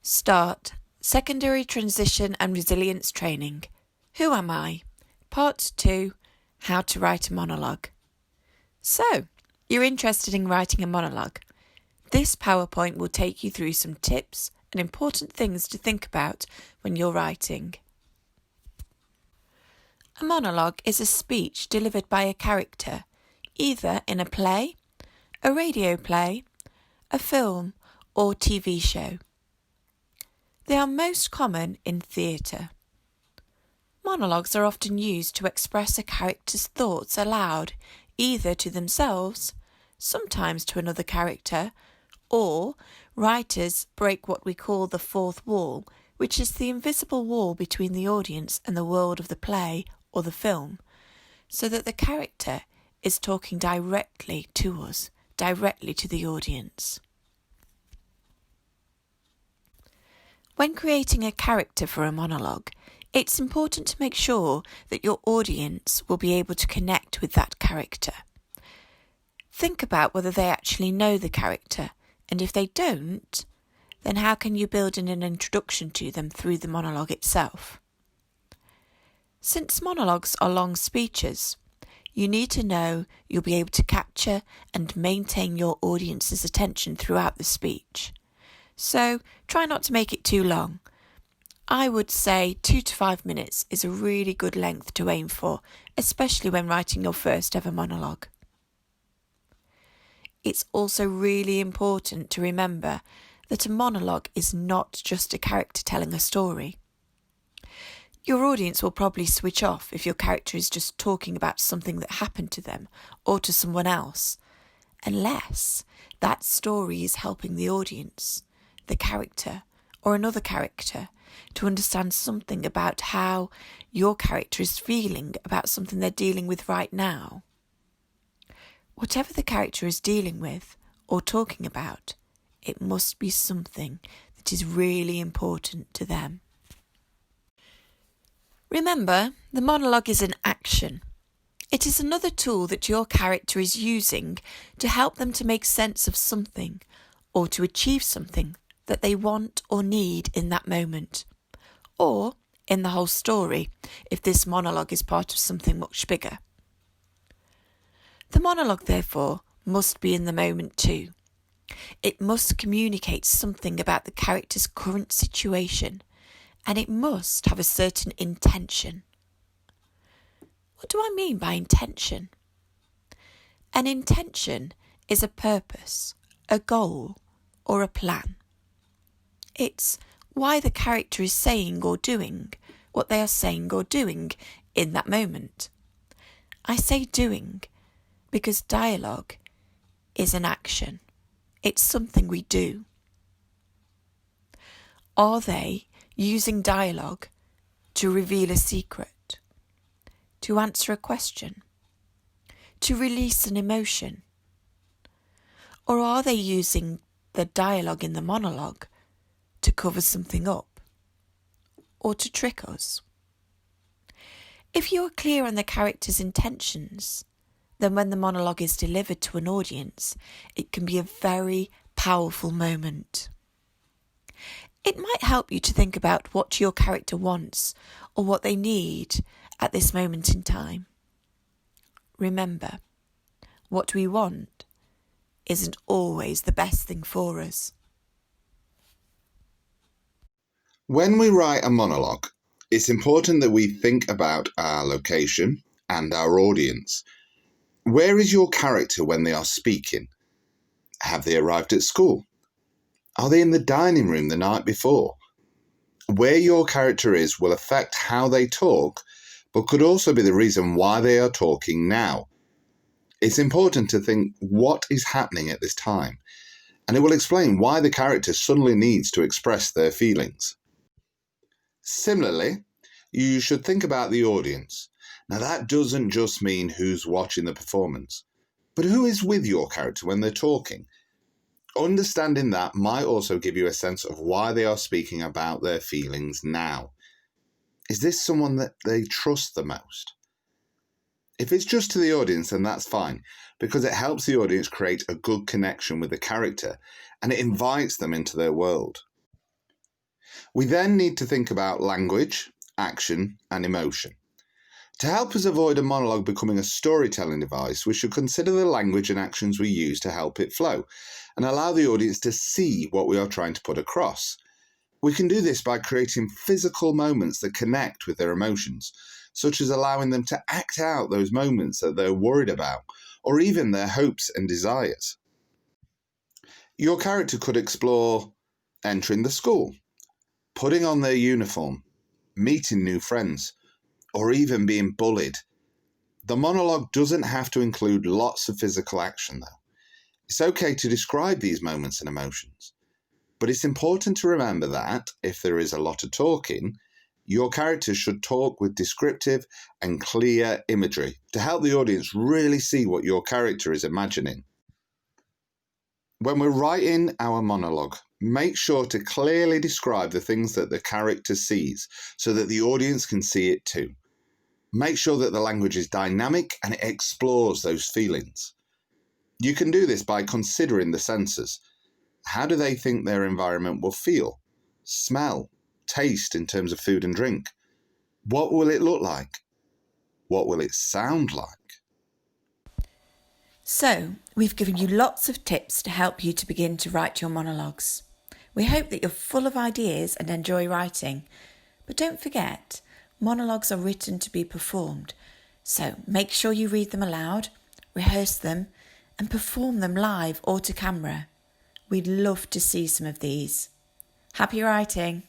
Start Secondary Transition and Resilience Training. Who am I? Part 2, How to Write a Monologue. So, you're interested in writing a monologue. This PowerPoint will take you through some tips and important things to think about when you're writing. A monologue is a speech delivered by a character, either in a play, a radio play, a film, or TV show. They are most common in theatre. Monologues are often used to express a character's thoughts aloud, either to themselves, sometimes to another character, or writers break what we call the fourth wall, which is the invisible wall between the audience and the world of the play or the film, so that the character is talking directly to us, directly to the audience. When creating a character for a monologue, it's important to make sure that your audience will be able to connect with that character. Think about whether they actually know the character, and if they don't, then how can you build in an introduction to them through the monologue itself? Since monologues are long speeches, you need to know you'll be able to capture and maintain your audience's attention throughout the speech. So try not to make it too long. I would say 2 to 5 minutes is a really good length to aim for, especially when writing your first ever monologue. It's also really important to remember that a monologue is not just a character telling a story. Your audience will probably switch off if your character is just talking about something that happened to them or to someone else, unless that story is helping the audience, the character, or another character to understand something about how your character is feeling about something they're dealing with right now. Whatever the character is dealing with or talking about, it must be something that is really important to them. Remember, the monologue is an action. It is another tool that your character is using to help them to make sense of something or to achieve something that they want or need in that moment, or in the whole story if this monologue is part of something much bigger. The monologue, therefore, must be in the moment too. It must communicate something about the character's current situation, and it must have a certain intention. What do I mean by intention? An intention is a purpose, a goal, or a plan. It's why the character is saying or doing what they are saying or doing in that moment. I say doing because dialogue is an action. It's something we do. Are they using dialogue to reveal a secret, to answer a question, to release an emotion? Or are they using the dialogue in the monologue to cover something up, or to trick us? If you are clear on the character's intentions, then when the monologue is delivered to an audience, it can be a very powerful moment. It might help you to think about what your character wants or what they need at this moment in time. Remember, what we want isn't always the best thing for us. When we write a monologue, it's important that we think about our location and our audience. Where is your character when they are speaking? Have they arrived at school? Are they in the dining room the night before? Where your character is will affect how they talk, but could also be the reason why they are talking now. It's important to think what is happening at this time, and it will explain why the character suddenly needs to express their feelings. Similarly, you should think about the audience. Now, that doesn't just mean who's watching the performance, but who is with your character when they're talking. Understanding that might also give you a sense of why they are speaking about their feelings now. Is this someone that they trust the most? If it's just to the audience, then that's fine, because it helps the audience create a good connection with the character and it invites them into their world. We then need to think about language, action, and emotion. To help us avoid a monologue becoming a storytelling device, we should consider the language and actions we use to help it flow and allow the audience to see what we are trying to put across. We can do this by creating physical moments that connect with their emotions, such as allowing them to act out those moments that they're worried about, or even their hopes and desires. Your character could explore entering the school, putting on their uniform, meeting new friends, or even being bullied. The monologue doesn't have to include lots of physical action, though. It's okay to describe these moments and emotions, but it's important to remember that, if there is a lot of talking, your character should talk with descriptive and clear imagery to help the audience really see what your character is imagining. When we're writing our monologue, make sure to clearly describe the things that the character sees so that the audience can see it too. Make sure that the language is dynamic and it explores those feelings. You can do this by considering the senses. How do they think their environment will feel, smell, taste in terms of food and drink? What will it look like? What will it sound like? So, we've given you lots of tips to help you to begin to write your monologues. We hope that you're full of ideas and enjoy writing. But don't forget, monologues are written to be performed. So make sure you read them aloud, rehearse them, and perform them live or to camera. We'd love to see some of these. Happy writing!